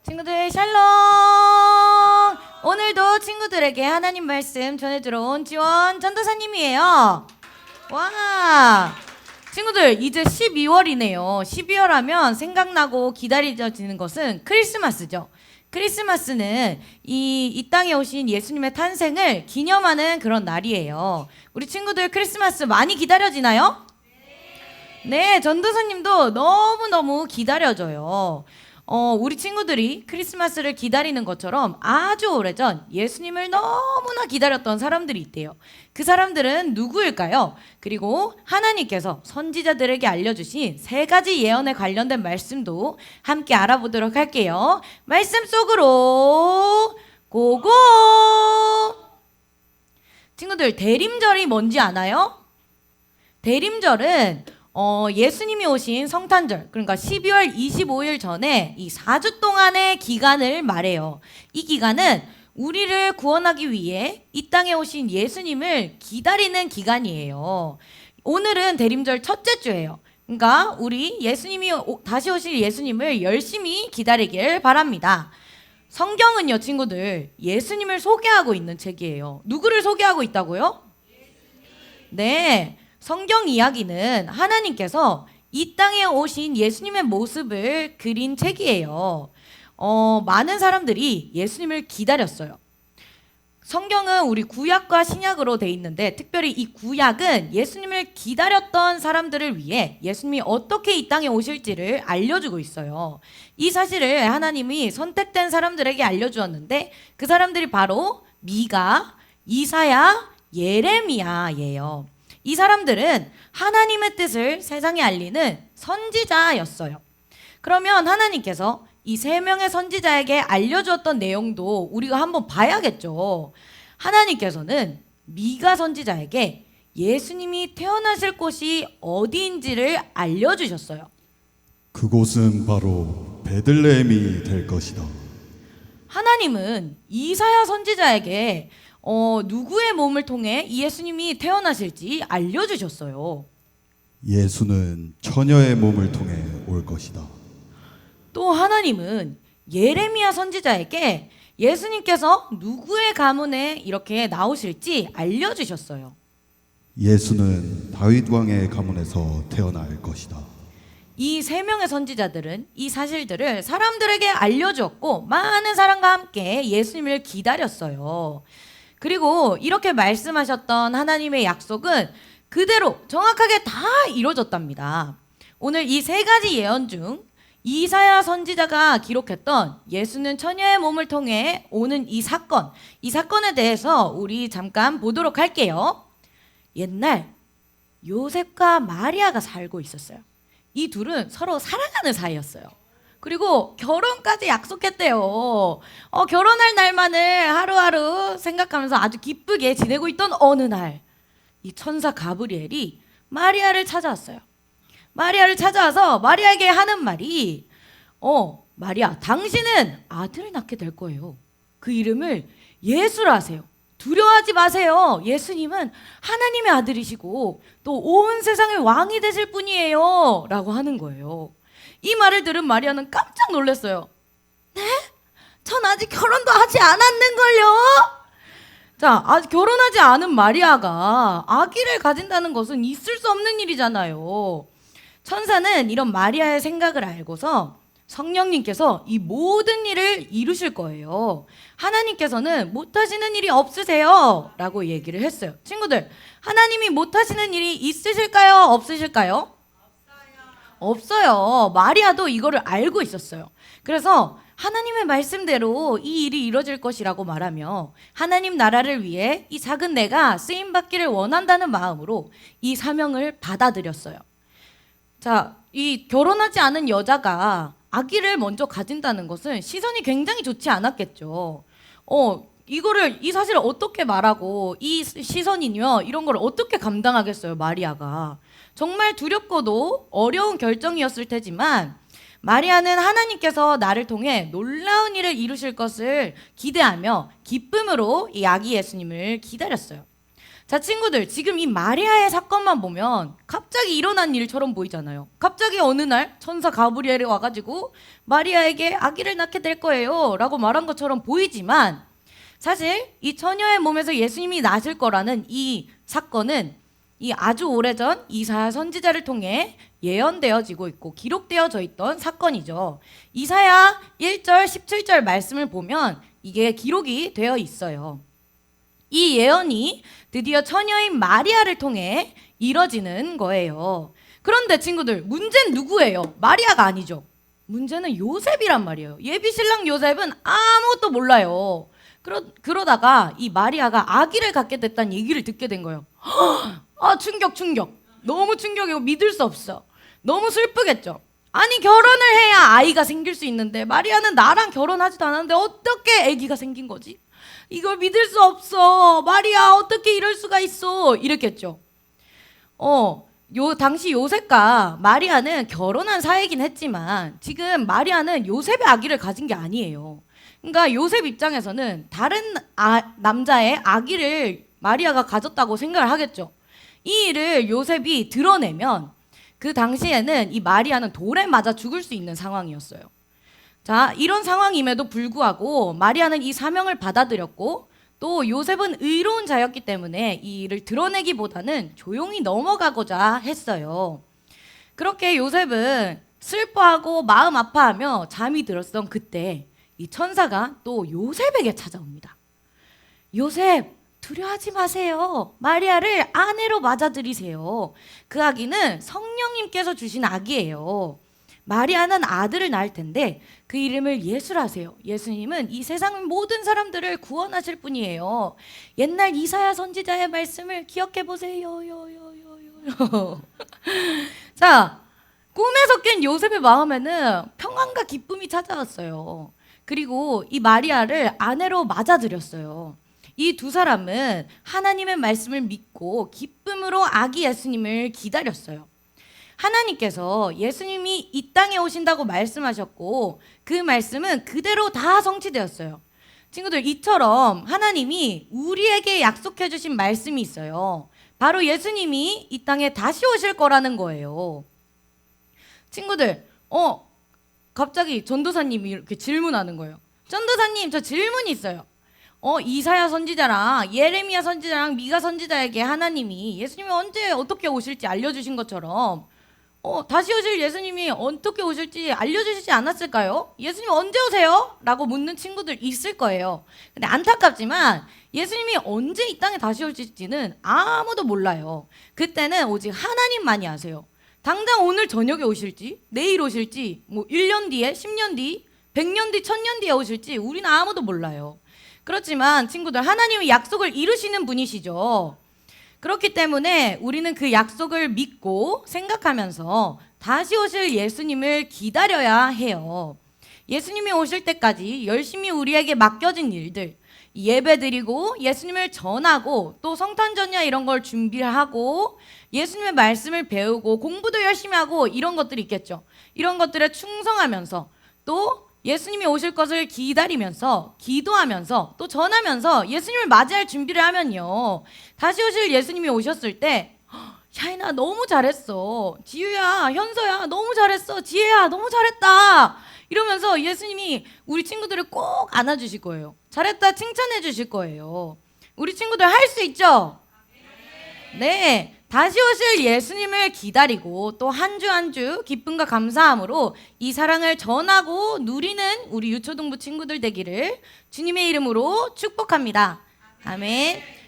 친구들 샬롬! 오늘도 친구들에게 하나님 말씀 전해주러 온 지원 전도사님이에요. 와! 친구들 이제 12월이네요. 12월 하면 생각나고 기다려지는 것은 크리스마스죠. 크리스마스는 이 땅에 오신 예수님의 탄생을 기념하는 그런 날이에요. 우리 친구들 크리스마스 많이 기다려지나요? 네, 전도사님도 너무너무 기다려져요. 우리 친구들이 크리스마스를 기다리는 것처럼 아주 오래전 예수님을 너무나 기다렸던 사람들이 있대요. 그 사람들은 누구일까요? 그리고 하나님께서 선지자들에게 알려주신 세 가지 예언에 관련된 말씀도 함께 알아보도록 할게요. 말씀 속으로 고고! 친구들, 대림절이 뭔지 아나요? 대림절은 예수님이 오신 성탄절, 그러니까 12월 25일 전에 이 4주 동안의 기간을 말해요. 이 기간은 우리를 구원하기 위해 이 땅에 오신 예수님을 기다리는 기간이에요. 오늘은 대림절 첫째 주예요. 그러니까 우리 예수님이 다시 오실 예수님을 열심히 기다리길 바랍니다. 성경은요, 친구들, 예수님을 소개하고 있는 책이에요. 누구를 소개하고 있다고요? 네. 성경 이야기는 하나님께서 이 땅에 오신 예수님의 모습을 그린 책이에요. 많은 사람들이 예수님을 기다렸어요. 성경은 우리 구약과 신약으로 돼 있는데 특별히 이 구약은 예수님을 기다렸던 사람들을 위해 예수님이 어떻게 이 땅에 오실지를 알려주고 있어요. 이 사실을 하나님이 선택된 사람들에게 알려주었는데 그 사람들이 바로 미가, 이사야, 예레미야예요. 이 사람들은 하나님의 뜻을 세상에 알리는 선지자였어요. 그러면 하나님께서 이 세 명의 선지자에게 알려주었던 내용도 우리가 한번 봐야겠죠. 하나님께서는 미가 선지자에게 예수님이 태어나실 곳이 어디인지를 알려주셨어요. 그곳은 바로 베들레헴이 될 것이다. 하나님은 이사야 선지자에게 누구의 몸을 통해 예수님이 태어나실지 알려주셨어요. 예수는 처녀의 몸을 통해 올 것이다. 또 하나님은 예레미야 선지자에게 예수님께서 누구의 가문에 이렇게 나오실지 알려주셨어요. 예수는 다윗 왕의 가문에서 태어날 것이다. 이 세 명의 선지자들은 이 사실들을 사람들에게 알려주었고 많은 사람과 함께 예수님을 기다렸어요. 그리고 이렇게 말씀하셨던 하나님의 약속은 그대로 정확하게 다 이루어졌답니다. 오늘 이 세 가지 예언 중 이사야 선지자가 기록했던 예수는 처녀의 몸을 통해 오는 이 사건에 대해서 우리 잠깐 보도록 할게요. 옛날 요셉과 마리아가 살고 있었어요. 이 둘은 서로 사랑하는 사이였어요. 그리고 결혼까지 약속했대요. 결혼할 날만을 하루하루 생각하면서 아주 기쁘게 지내고 있던 어느 날, 이 천사 가브리엘이 마리아를 찾아왔어요. 마리아를 찾아와서 마리아에게 하는 말이, 마리아, 당신은 아들을 낳게 될 거예요. 그 이름을 예수라 하세요. 두려워하지 마세요. 예수님은 하나님의 아들이시고 또 온 세상의 왕이 되실 분이에요. 라고 하는 거예요. 이 말을 들은 마리아는 깜짝 놀랐어요. 네? 전 아직 결혼도 하지 않았는걸요? 자, 아직 결혼하지 않은 마리아가 아기를 가진다는 것은 있을 수 없는 일이잖아요. 천사는 이런 마리아의 생각을 알고서 성령님께서 이 모든 일을 이루실 거예요. 하나님께서는 못하시는 일이 없으세요. 라고 얘기를 했어요. 친구들, 하나님이 못하시는 일이 있으실까요? 없으실까요? 없어요. 마리아도 이거를 알고 있었어요. 그래서 하나님의 말씀대로 이 일이 이루어질 것이라고 말하며 하나님 나라를 위해 이 작은 내가 쓰임받기를 원한다는 마음으로 이 사명을 받아들였어요. 자, 이 결혼하지 않은 여자가 아기를 먼저 가진다는 것은 시선이 굉장히 좋지 않았겠죠. 이 사실을 어떻게 말하고 이 시선이며 이런 걸 어떻게 감당하겠어요, 마리아가. 정말 두렵고도 어려운 결정이었을 테지만 마리아는 하나님께서 나를 통해 놀라운 일을 이루실 것을 기대하며 기쁨으로 이 아기 예수님을 기다렸어요. 자, 친구들, 지금 이 마리아의 사건만 보면 갑자기 일어난 일처럼 보이잖아요. 갑자기 어느 날 천사 가브리엘이 와가지고 마리아에게 아기를 낳게 될 거예요 라고 말한 것처럼 보이지만, 사실 이 처녀의 몸에서 예수님이 나실 거라는 이 사건은 이 아주 오래전 이사야 선지자를 통해 예언되어지고 있고 기록되어져 있던 사건이죠. 이사야 1절 17절 말씀을 보면 이게 기록이 되어 있어요. 이 예언이 드디어 처녀인 마리아를 통해 이뤄지는 거예요. 그런데 친구들, 문제는 누구예요? 마리아가 아니죠. 문제는 요셉이란 말이에요. 예비 신랑 요셉은 아무것도 몰라요. 그러다가 이 마리아가 아기를 갖게 됐다는 얘기를 듣게 된 거예요. 아, 충격. 너무 충격이고 믿을 수 없어. 너무 슬프겠죠. 아니, 결혼을 해야 아이가 생길 수 있는데 마리아는 나랑 결혼하지도 않았는데 어떻게 아기가 생긴 거지? 이걸 믿을 수 없어. 마리아, 어떻게 이럴 수가 있어? 이랬겠죠. 당시 요셉과 마리아는 결혼한 사이긴 했지만 지금 마리아는 요셉의 아기를 가진 게 아니에요. 그러니까 요셉 입장에서는 다른 남자의 아기를 마리아가 가졌다고 생각을 하겠죠. 이 일을 요셉이 드러내면 그 당시에는 이 마리아는 돌에 맞아 죽을 수 있는 상황이었어요. 자, 이런 상황임에도 불구하고 마리아는 이 사명을 받아들였고, 또 요셉은 의로운 자였기 때문에 이 일을 드러내기보다는 조용히 넘어가고자 했어요. 그렇게 요셉은 슬퍼하고 마음 아파하며 잠이 들었던 그때 이 천사가 또 요셉에게 찾아옵니다. 요셉, 두려워하지 마세요. 마리아를 아내로 맞아들이세요. 그 아기는 성령님께서 주신 아기예요. 마리아는 아들을 낳을 텐데 그 이름을 예수라 하세요. 예수님은 이 세상 모든 사람들을 구원하실 분이에요. 옛날 이사야 선지자의 말씀을 기억해 보세요. 자, 꿈에서 깬 요셉의 마음에는 평안과 기쁨이 찾아왔어요. 그리고 이 마리아를 아내로 맞아들였어요. 이 두 사람은 하나님의 말씀을 믿고 기쁨으로 아기 예수님을 기다렸어요. 하나님께서 예수님이 이 땅에 오신다고 말씀하셨고 그 말씀은 그대로 다 성취되었어요. 친구들, 이처럼 하나님이 우리에게 약속해 주신 말씀이 있어요. 바로 예수님이 이 땅에 다시 오실 거라는 거예요. 친구들, 갑자기 전도사님이 이렇게 질문하는 거예요. 전도사님, 저 질문이 있어요. 이사야 선지자랑 예레미야 선지자랑 미가 선지자에게 하나님이 예수님이 언제 어떻게 오실지 알려주신 것처럼 다시 오실 예수님이 어떻게 오실지 알려주시지 않았을까요? 예수님 언제 오세요? 라고 묻는 친구들 있을 거예요. 근데 안타깝지만 예수님이 언제 이 땅에 다시 오실지는 아무도 몰라요. 그때는 오직 하나님만이 아세요. 당장 오늘 저녁에 오실지, 내일 오실지, 1년 뒤에, 10년 뒤, 100년 뒤, 1000년 뒤에 오실지 우리는 아무도 몰라요. 그렇지만 친구들, 하나님이 약속을 이루시는 분이시죠. 그렇기 때문에 우리는 그 약속을 믿고 생각하면서 다시 오실 예수님을 기다려야 해요. 예수님이 오실 때까지 열심히 우리에게 맡겨진 일들, 예배드리고 예수님을 전하고 또 성탄 전야 이런 걸 준비하고 예수님의 말씀을 배우고 공부도 열심히 하고 이런 것들이 있겠죠. 이런 것들에 충성하면서 또 예수님이 오실 것을 기다리면서 기도하면서 또 전하면서 예수님을 맞이할 준비를 하면요, 다시 오실 예수님이 오셨을 때 샤이나 너무 잘했어, 지유야, 현서야 너무 잘했어, 지혜야 너무 잘했다 이러면서 예수님이 우리 친구들을 꼭 안아주실 거예요. 잘했다 칭찬해 주실 거예요. 우리 친구들 할 수 있죠? 네, 다시 오실 예수님을 기다리고 또 한 주 한 주 기쁨과 감사함으로 이 사랑을 전하고 누리는 우리 유초등부 친구들 되기를 주님의 이름으로 축복합니다. 아멘.